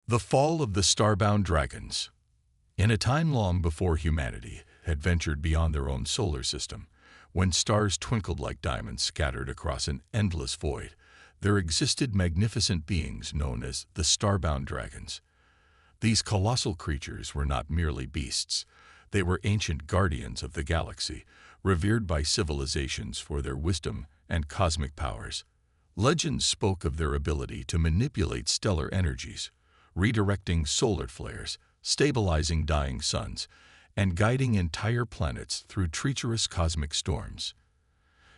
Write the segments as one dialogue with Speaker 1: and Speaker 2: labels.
Speaker 1: The fall of the starbound dragons. In a time long before humanity had ventured beyond their own solar system, when stars twinkled like diamonds scattered across an endless void, there existed magnificent beings known as the starbound dragons. These colossal creatures were not merely beasts. They were ancient guardians of the galaxy, revered by civilizations for their wisdom and cosmic powers. Legends spoke of their ability to manipulate stellar energies, redirecting solar flares, stabilizing dying suns, and guiding entire planets through treacherous cosmic storms.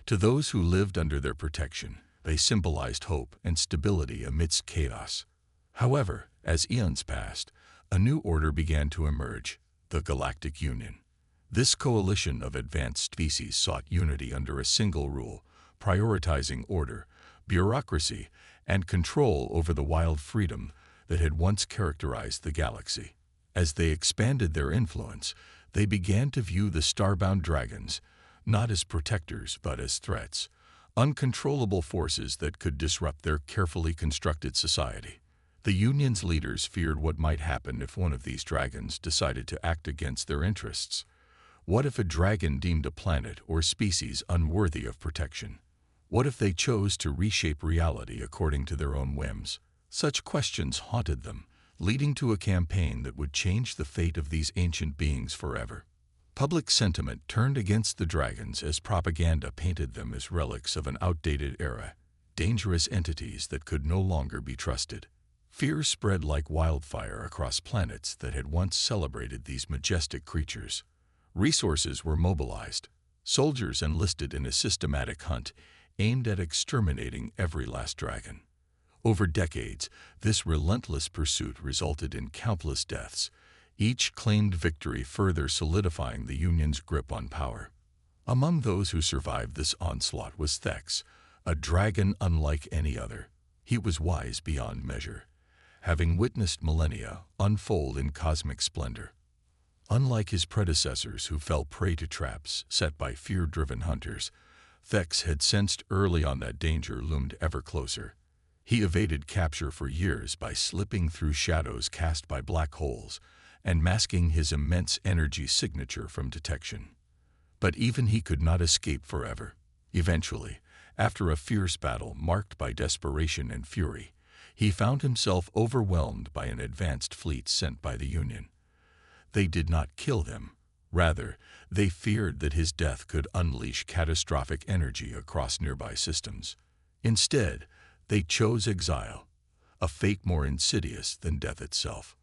Speaker 1: To those who lived under their protection, they symbolized hope and stability amidst chaos. However, as eons passed, a new order began to emerge, the Galactic Union. This coalition of advanced species sought unity under a single rule, prioritizing order, bureaucracy, and control over the wild freedom that had once characterized the galaxy. As they expanded their influence, they began to view the starbound dragons not as protectors but as threats, uncontrollable forces that could disrupt their carefully constructed society. The Union's leaders feared what might happen if one of these dragons decided to act against their interests. What if a dragon deemed a planet or species unworthy of protection? What if they chose to reshape reality according to their own whims? Such questions haunted them, leading to a campaign that would change the fate of these ancient beings forever. Public sentiment turned against the dragons as propaganda painted them as relics of an outdated era, dangerous entities that could no longer be trusted. Fear spread like wildfire across planets that had once celebrated these majestic creatures. Resources were mobilized, soldiers enlisted in a systematic hunt aimed at exterminating every last dragon. Over decades, this relentless pursuit resulted in countless deaths, each claimed victory further solidifying the Union's grip on power. Among those who survived this onslaught was Thex, a dragon unlike any other. He was wise beyond measure, having witnessed millennia unfold in cosmic splendor. Unlike his predecessors who fell prey to traps set by fear-driven hunters, Thex had sensed early on that danger loomed ever closer. He evaded capture for years by slipping through shadows cast by black holes and masking his immense energy signature from detection. But even he could not escape forever. Eventually, after a fierce battle marked by desperation and fury, he found himself overwhelmed by an advanced fleet sent by the Union. They did not kill him. Rather, they feared that his death could unleash catastrophic energy across nearby systems. Instead, they chose exile, a fate more insidious than death itself.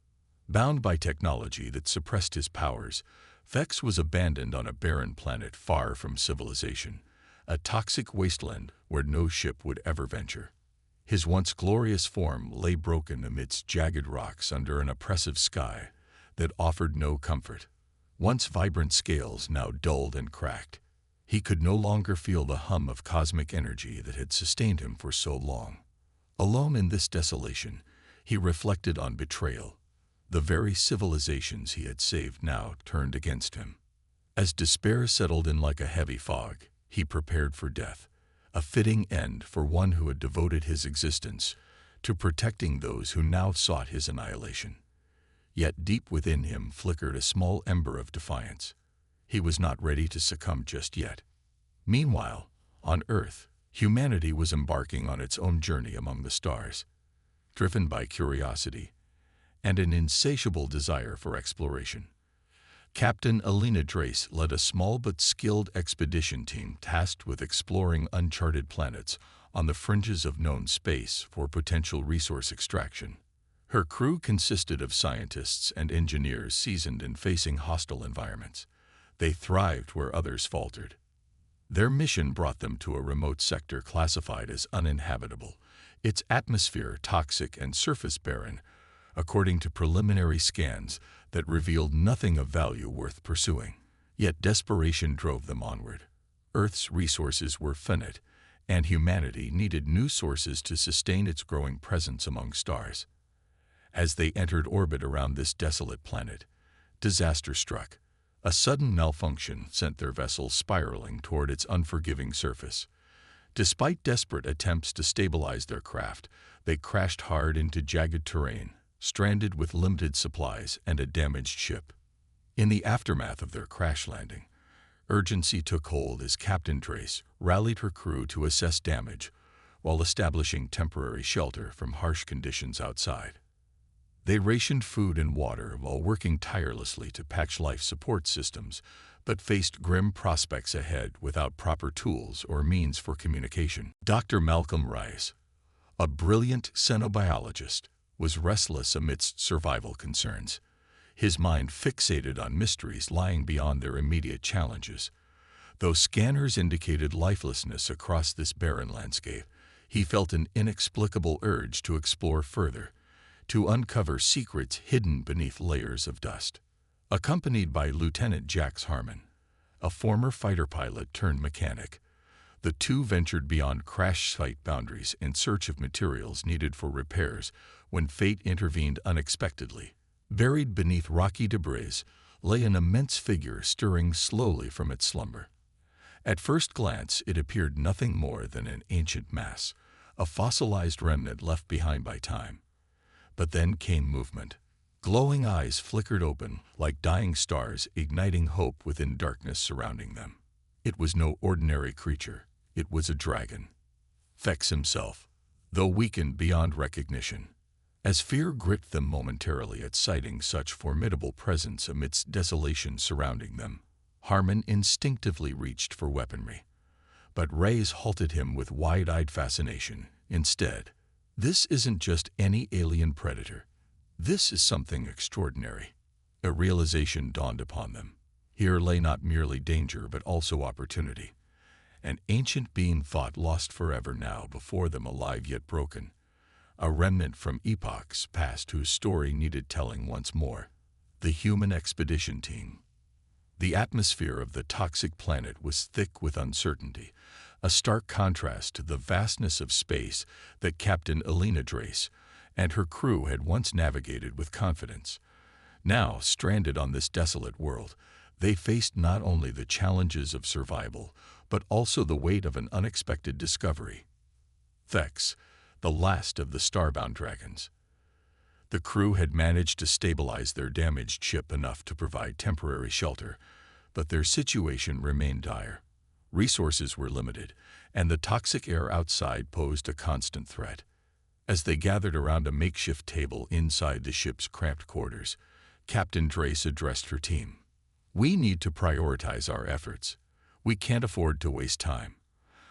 Speaker 1: Bound by technology that suppressed his powers, Thex was abandoned on a barren planet far from civilization, a toxic wasteland where no ship would ever venture. His once glorious form lay broken amidst jagged rocks under an oppressive sky that offered no comfort. Once vibrant scales now dulled and cracked. He could no longer feel the hum of cosmic energy that had sustained him for so long. Alone in this desolation, he reflected on betrayal. The very civilizations he had saved now turned against him. As despair settled in like a heavy fog, he prepared for death, a fitting end for one who had devoted his existence to protecting those who now sought his annihilation. Yet deep within him flickered a small ember of defiance. He was not ready to succumb just yet. Meanwhile, on Earth, humanity was embarking on its own journey among the stars, driven by curiosity and an insatiable desire for exploration. Captain Alina Drace led a small but skilled expedition team tasked with exploring uncharted planets on the fringes of known space for potential resource extraction. Her crew consisted of scientists and engineers seasoned in facing hostile environments. They thrived where others faltered. Their mission brought them to a remote sector classified as uninhabitable, its atmosphere toxic and surface barren, according to preliminary scans that revealed nothing of value worth pursuing. Yet desperation drove them onward. Earth's resources were finite, and humanity needed new sources to sustain its growing presence among stars. As they entered orbit around this desolate planet, disaster struck. A sudden malfunction sent their vessel spiraling toward its unforgiving surface. Despite desperate attempts to stabilize their craft, they crashed hard into jagged terrain, stranded with limited supplies and a damaged ship. In the aftermath of their crash landing, urgency took hold as Captain Trace rallied her crew to assess damage while establishing temporary shelter from harsh conditions outside. They rationed food and water while working tirelessly to patch life support systems, but faced grim prospects ahead without proper tools or means for communication. Dr. Malcolm Rice, a brilliant xenobiologist, was restless amidst survival concerns, his mind fixated on mysteries lying beyond their immediate challenges. Though scanners indicated lifelessness across this barren landscape, he felt an inexplicable urge to explore further, to uncover secrets hidden beneath layers of dust. Accompanied by Lieutenant Jax Harmon, a former fighter pilot turned mechanic, the two ventured beyond crash site boundaries in search of materials needed for repairs when fate intervened unexpectedly. Buried beneath rocky debris lay an immense figure stirring slowly from its slumber. At first glance, it appeared nothing more than an ancient mass, a fossilized remnant left behind by time. But then came movement. Glowing eyes flickered open like dying stars, igniting hope within darkness surrounding them. It was no ordinary creature. It was a dragon. Thex himself, though weakened beyond recognition. As fear gripped them momentarily at sighting such formidable presence amidst desolation surrounding them, Harmon instinctively reached for weaponry. But Reyes halted him with wide-eyed fascination. Instead, this isn't just any alien predator. This is something extraordinary. A realization dawned upon them. Here lay not merely danger but also opportunity. An ancient being thought lost forever now before them, alive yet broken. A remnant from epochs past whose story needed telling once more. The human expedition team. The atmosphere of the toxic planet was thick with uncertainty, a stark contrast to the vastness of space that Captain Elena Drace and her crew had once navigated with confidence. Now, stranded on this desolate world, they faced not only the challenges of survival, but also the weight of an unexpected discovery. Thex, the last of the starbound dragons. The crew had managed to stabilize their damaged ship enough to provide temporary shelter, but their situation remained dire. Resources were limited, and the toxic air outside posed a constant threat. As they gathered around a makeshift table inside the ship's cramped quarters, Captain Drace addressed her team. "We need to prioritize our efforts. We can't afford to waste time.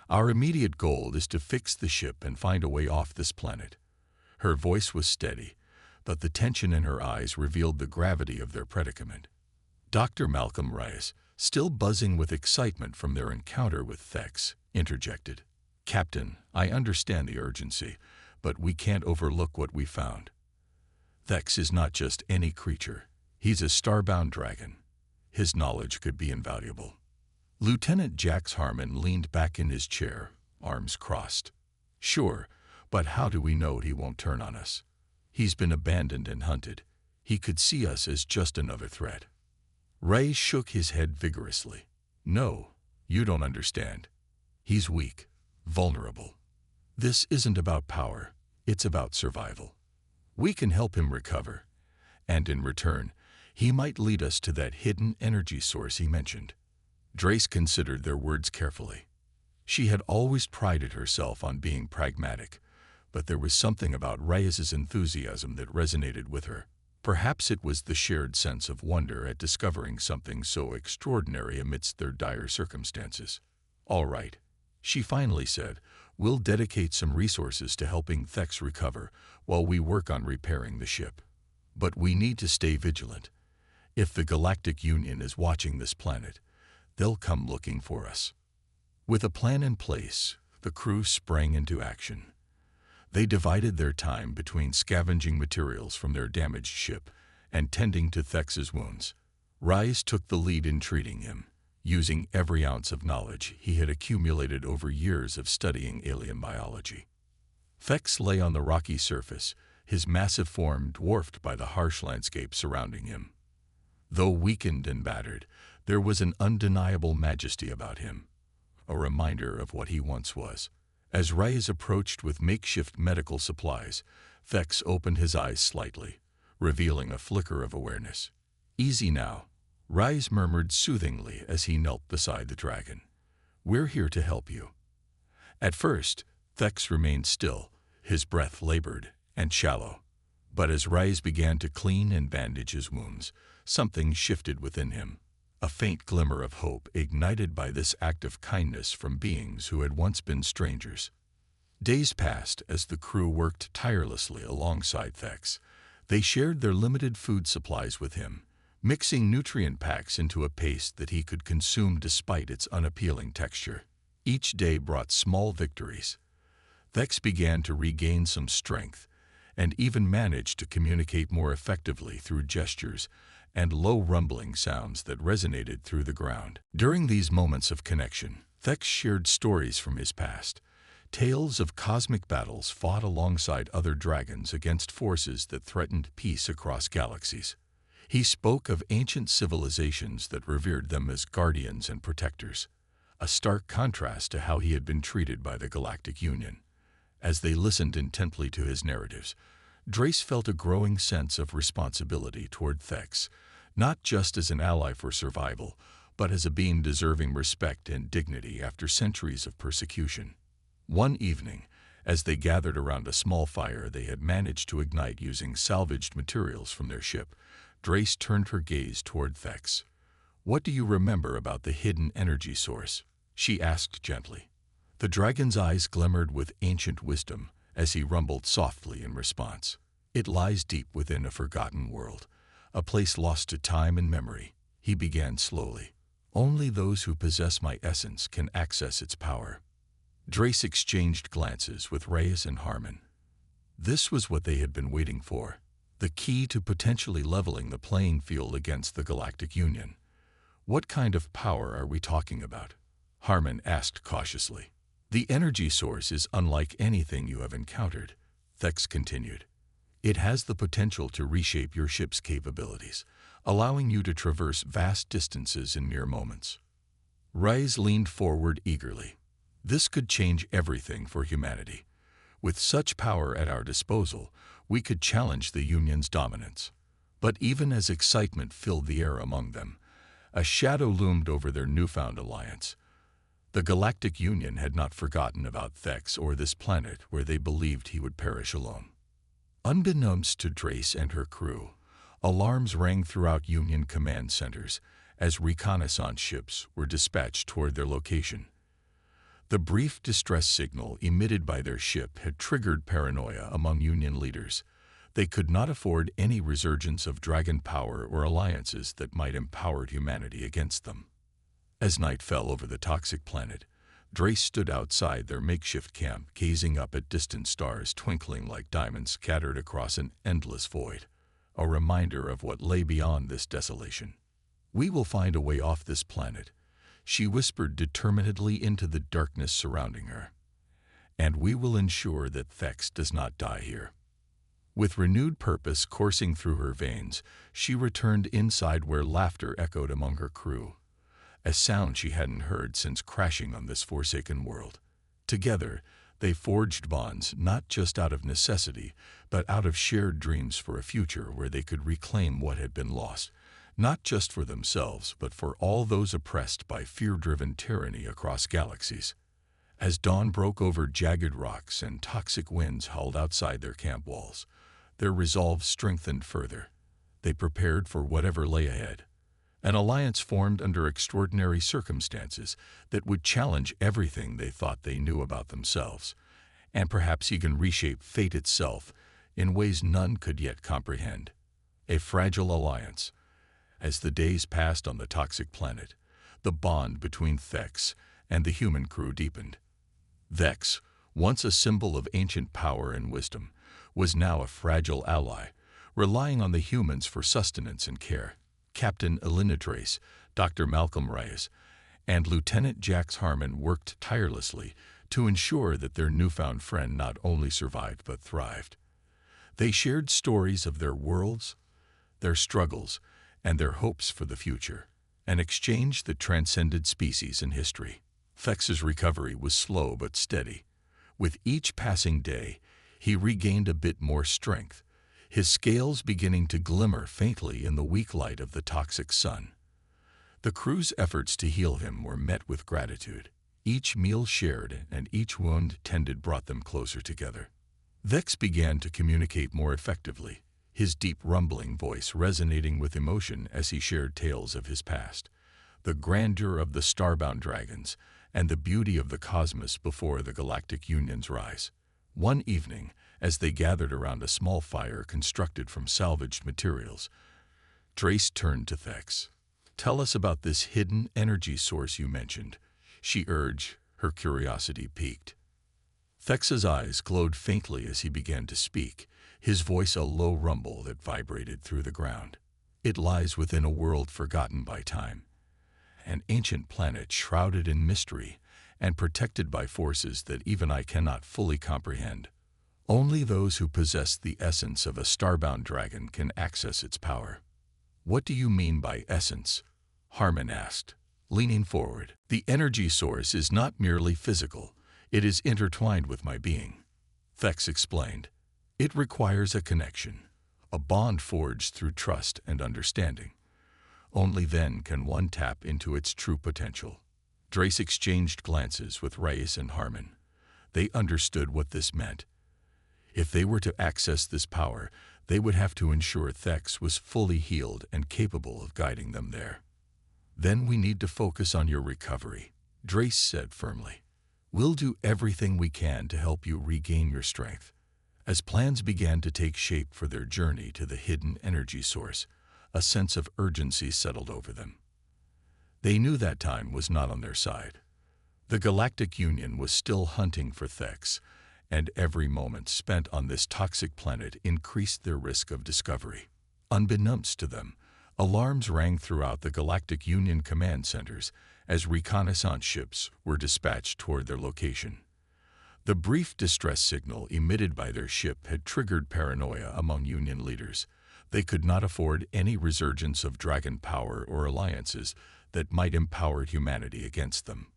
Speaker 1: Our immediate goal is to fix the ship and find a way off this planet." Her voice was steady, but the tension in her eyes revealed the gravity of their predicament. Dr. Malcolm Rice, still buzzing with excitement from their encounter with Thex, interjected. "Captain, I understand the urgency, but we can't overlook what we found. Thex is not just any creature. He's a starbound dragon. His knowledge could be invaluable." Lieutenant Jax Harmon leaned back in his chair, arms crossed. "Sure, but how do we know he won't turn on us? He's been abandoned and hunted. He could see us as just another threat." Ray shook his head vigorously. "No, you don't understand. He's weak, vulnerable. This isn't about power, it's about survival. We can help him recover, and in return, he might lead us to that hidden energy source he mentioned." Drace considered their words carefully. She had always prided herself on being pragmatic, but there was something about Reyes's enthusiasm that resonated with her. Perhaps it was the shared sense of wonder at discovering something so extraordinary amidst their dire circumstances. "All right," she finally said, "we'll dedicate some resources to helping Thex recover while we work on repairing the ship. But we need to stay vigilant. If the Galactic Union is watching this planet, they'll come looking for us." With a plan in place, the crew sprang into action. They divided their time between scavenging materials from their damaged ship and tending to Thex's wounds. Rice took the lead in treating him, using every ounce of knowledge he had accumulated over years of studying alien biology. Thex lay on the rocky surface, his massive form dwarfed by the harsh landscape surrounding him. Though weakened and battered, there was an undeniable majesty about him, a reminder of what he once was. As Reyes approached with makeshift medical supplies, Thex opened his eyes slightly, revealing a flicker of awareness. "Easy now," Rise murmured soothingly as he knelt beside the dragon. "We're here to help you." At first, Thex remained still, his breath labored and shallow. But as Rise began to clean and bandage his wounds, something shifted within him. A faint glimmer of hope ignited by this act of kindness from beings who had once been strangers. Days passed as the crew worked tirelessly alongside Thex. They shared their limited food supplies with him, mixing nutrient packs into a paste that he could consume despite its unappealing texture. Each day brought small victories. Thex began to regain some strength, and even managed to communicate more effectively through gestures and low rumbling sounds that resonated through the ground. During these moments of connection, Thex shared stories from his past, tales of cosmic battles fought alongside other dragons against forces that threatened peace across galaxies. He spoke of ancient civilizations that revered them as guardians and protectors, a stark contrast to how he had been treated by the Galactic Union. As they listened intently to his narratives, Drace felt a growing sense of responsibility toward Thex, not just as an ally for survival, but as a being deserving respect and dignity after centuries of persecution. One evening, as they gathered around a small fire they had managed to ignite using salvaged materials from their ship, Drace turned her gaze toward Thex. "What do you remember about the hidden energy source?" she asked gently. The dragon's eyes glimmered with ancient wisdom as he rumbled softly in response. "It lies deep within a forgotten world, a place lost to time and memory," he began slowly. "Only those who possess my essence can access its power." Drace exchanged glances with Reyes and Harmon. This was what they had been waiting for, the key to potentially leveling the playing field against the Galactic Union. "What kind of power are we talking about?" Harmon asked cautiously. "The energy source is unlike anything you have encountered," Thex continued. "It has the potential to reshape your ship's capabilities, allowing you to traverse vast distances in mere moments." Reyes leaned forward eagerly. "This could change everything for humanity. With such power at our disposal, we could challenge the Union's dominance." But even as excitement filled the air among them, a shadow loomed over their newfound alliance. The Galactic Union had not forgotten about Thex or this planet where they believed he would perish alone. Unbeknownst to Drace and her crew, alarms rang throughout Union command centers as reconnaissance ships were dispatched toward their location. The brief distress signal emitted by their ship had triggered paranoia among Union leaders. They could not afford any resurgence of dragon power or alliances that might empower humanity against them. As night fell over the toxic planet, Drace stood outside their makeshift camp, gazing up at distant stars twinkling like diamonds scattered across an endless void, a reminder of what lay beyond this desolation. "We will find a way off this planet," she whispered determinedly into the darkness surrounding her. "And we will ensure that Thex does not die here." With renewed purpose coursing through her veins, she returned inside where laughter echoed among her crew, a sound she hadn't heard since crashing on this forsaken world. Together, they forged bonds not just out of necessity, but out of shared dreams for a future where they could reclaim what had been lost, not just for themselves, but for all those oppressed by fear-driven tyranny across galaxies. As dawn broke over jagged rocks and toxic winds howled outside their camp walls, their resolve strengthened further. They prepared for whatever lay ahead. An alliance formed under extraordinary circumstances that would challenge everything they thought they knew about themselves, and perhaps even reshape fate itself in ways none could yet comprehend. A fragile alliance. As the days passed on the toxic planet, the bond between Thex and the human crew deepened. Thex, once a symbol of ancient power and wisdom, was now a fragile ally, relying on the humans for sustenance and care. Captain Elena Drace, Dr. Malcolm Reyes, and Lieutenant Jax Harmon worked tirelessly to ensure that their newfound friend not only survived but thrived. They shared stories of their worlds, their struggles, and their hopes for the future, an exchange that transcended species and history. Thex's recovery was slow but steady. With each passing day, He regained a bit more strength, his scales beginning to glimmer faintly in the weak light of the toxic sun. The crew's efforts to heal him were met with gratitude. Each meal shared and each wound tended brought them closer together. Vex began to communicate more effectively, his deep rumbling voice resonating with emotion as he shared tales of his past, the grandeur of the starbound dragons, and the beauty of the cosmos before the Galactic Union's rise. One evening, as they gathered around a small fire constructed from salvaged materials, Drace turned to Thex. "Tell us about this hidden energy source you mentioned," she urged, her curiosity piqued. Thex's eyes glowed faintly as he began to speak, his voice a low rumble that vibrated through the ground. "It lies within a world forgotten by time, an ancient planet shrouded in mystery and protected by forces that even I cannot fully comprehend. Only those who possess the essence of a starbound dragon can access its power." "What do you mean by essence?" Harmon asked, leaning forward. "The energy source is not merely physical, it is intertwined with my being," Thex explained. "It requires a connection, a bond forged through trust and understanding. Only then can one tap into its true potential." Drace exchanged glances with Reyes and Harmon. They understood what this meant. If they were to access this power, they would have to ensure Thex was fully healed and capable of guiding them there. "Then we need to focus on your recovery," Drace said firmly. "We'll do everything we can to help you regain your strength." As plans began to take shape for their journey to the hidden energy source, a sense of urgency settled over them. They knew that time was not on their side. The Galactic Union was still hunting for Thex, and every moment spent on this toxic planet increased their risk of discovery. Unbeknownst to them, alarms rang throughout the Galactic Union command centers as reconnaissance ships were dispatched toward their location. The brief distress signal emitted by their ship had triggered paranoia among Union leaders. They could not afford any resurgence of dragon power or alliances that might empower humanity against them.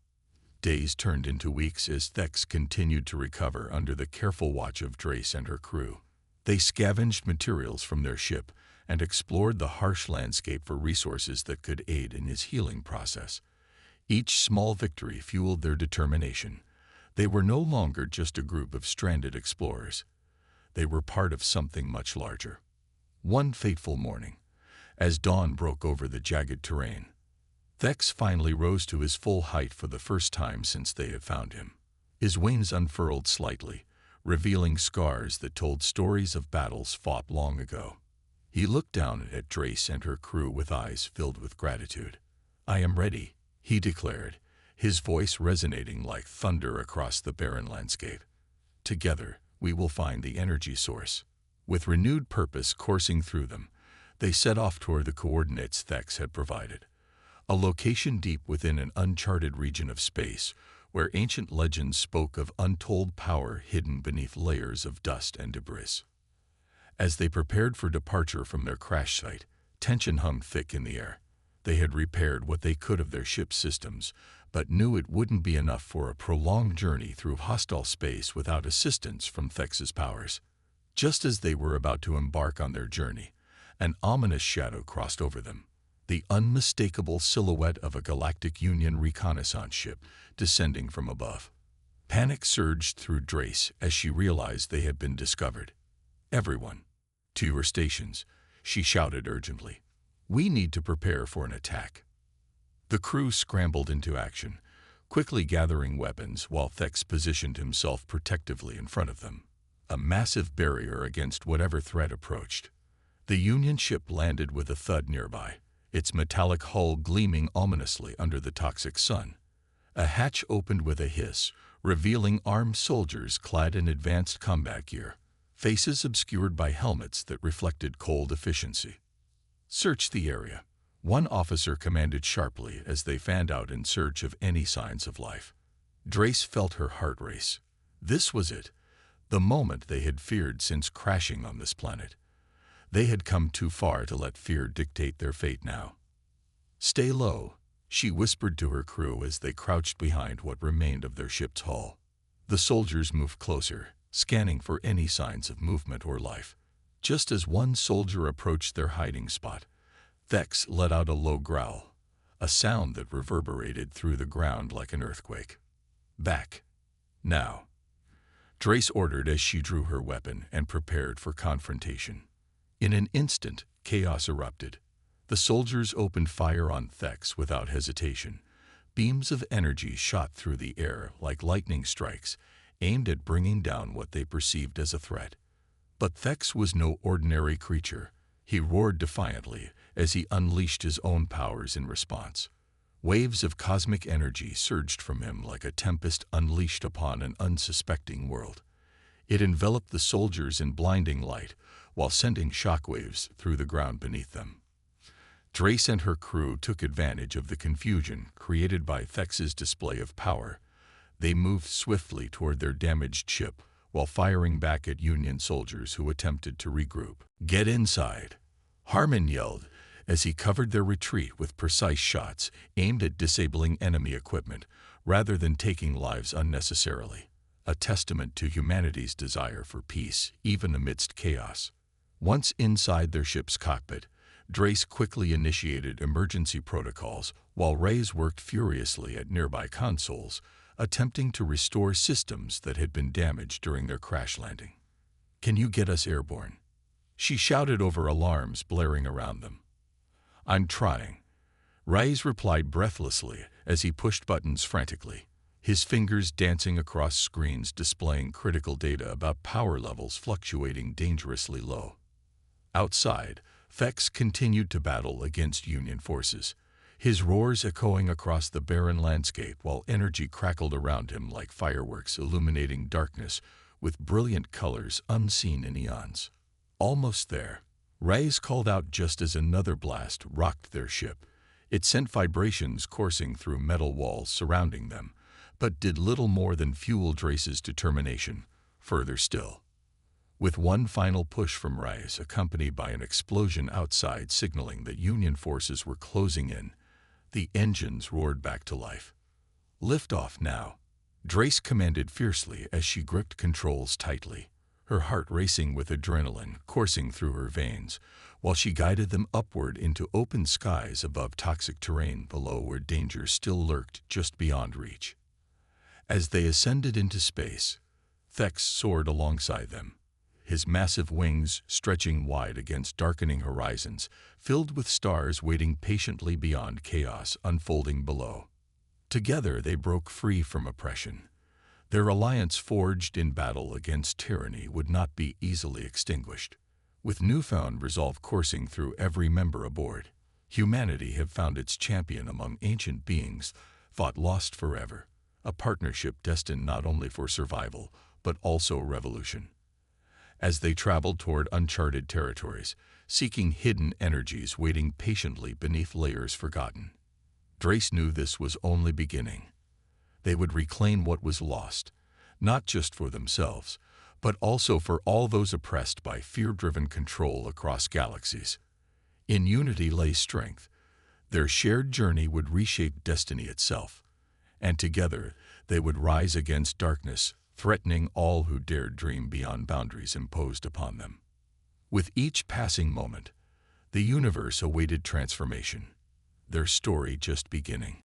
Speaker 1: Days turned into weeks as Thex continued to recover under the careful watch of Drace and her crew. They scavenged materials from their ship and explored the harsh landscape for resources that could aid in his healing process. Each small victory fueled their determination. They were no longer just a group of stranded explorers. They were part of something much larger. One fateful morning, as dawn broke over the jagged terrain, Thex finally rose to his full height for the first time since they had found him. His wings unfurled slightly, revealing scars that told stories of battles fought long ago. He looked down at Drace and her crew with eyes filled with gratitude. "I am ready," he declared, his voice resonating like thunder across the barren landscape. "Together, we will find the energy source." With renewed purpose coursing through them, they set off toward the coordinates Thex had provided. A location deep within an uncharted region of space, where ancient legends spoke of untold power hidden beneath layers of dust and debris. As they prepared for departure from their crash site, tension hung thick in the air. They had repaired what they could of their ship's systems, but knew it wouldn't be enough for a prolonged journey through hostile space without assistance from Thex's powers. Just as they were about to embark on their journey, an ominous shadow crossed over them. The unmistakable silhouette of a Galactic Union reconnaissance ship descending from above. Panic surged through Drace as she realized they had been discovered. "Everyone, to your stations," she shouted urgently. "We need to prepare for an attack." The crew scrambled into action, quickly gathering weapons while Thex positioned himself protectively in front of them, a massive barrier against whatever threat approached. The Union ship landed with a thud nearby, its metallic hull gleaming ominously under the toxic sun. A hatch opened with a hiss, revealing armed soldiers clad in advanced combat gear, faces obscured by helmets that reflected cold efficiency. "Search the area," one officer commanded sharply as they fanned out in search of any signs of life. Drace felt her heart race. This was it, the moment they had feared since crashing on this planet. They had come too far to let fear dictate their fate now. "Stay low," she whispered to her crew as they crouched behind what remained of their ship's hull. The soldiers moved closer, scanning for any signs of movement or life. Just as one soldier approached their hiding spot, Thex let out a low growl, a sound that reverberated through the ground like an earthquake. "Back. Now," Drace ordered as she drew her weapon and prepared for confrontation. In an instant, chaos erupted. The soldiers opened fire on Thex without hesitation. Beams of energy shot through the air like lightning strikes, aimed at bringing down what they perceived as a threat. But Thex was no ordinary creature. He roared defiantly as he unleashed his own powers in response. Waves of cosmic energy surged from him like a tempest unleashed upon an unsuspecting world. It enveloped the soldiers in blinding light, while sending shockwaves through the ground beneath them. Drace and her crew took advantage of the confusion created by Thex's display of power. They moved swiftly toward their damaged ship, while firing back at Union soldiers who attempted to regroup. "Get inside," Harmon yelled, as he covered their retreat with precise shots aimed at disabling enemy equipment rather than taking lives unnecessarily, a testament to humanity's desire for peace even amidst chaos. Once inside their ship's cockpit, Drace quickly initiated emergency protocols while Reyes worked furiously at nearby consoles, attempting to restore systems that had been damaged during their crash landing. "Can you get us airborne?" she shouted over alarms blaring around them. "I'm trying," Reyes replied breathlessly as he pushed buttons frantically, his fingers dancing across screens displaying critical data about power levels fluctuating dangerously low. Outside, Thex continued to battle against Union forces, his roars echoing across the barren landscape while energy crackled around him like fireworks illuminating darkness with brilliant colors unseen in eons. Almost there, Reyes called out just as another blast rocked their ship. It sent vibrations coursing through metal walls surrounding them, but did little more than fuel Drace's determination. Further still, with one final push from Reyes accompanied by an explosion outside signaling that Union forces were closing in, the engines roared back to life. "Lift off now," Drace commanded fiercely as she gripped controls tightly, her heart racing with adrenaline coursing through her veins, while she guided them upward into open skies above toxic terrain below where danger still lurked just beyond reach. As they ascended into space, Thex soared alongside them, his massive wings stretching wide against darkening horizons, filled with stars waiting patiently beyond chaos unfolding below. Together they broke free from oppression. Their alliance forged in battle against tyranny would not be easily extinguished. With newfound resolve coursing through every member aboard, humanity had found its champion among ancient beings thought lost forever, a partnership destined not only for survival, but also revolution. As they traveled toward uncharted territories, seeking hidden energies waiting patiently beneath layers forgotten, Drace knew this was only beginning. They would reclaim what was lost, not just for themselves, but also for all those oppressed by fear-driven control across galaxies. In unity lay strength. Their shared journey would reshape destiny itself, and together they would rise against darkness, threatening all who dared dream beyond boundaries imposed upon them. With each passing moment, the universe awaited transformation, their story just beginning.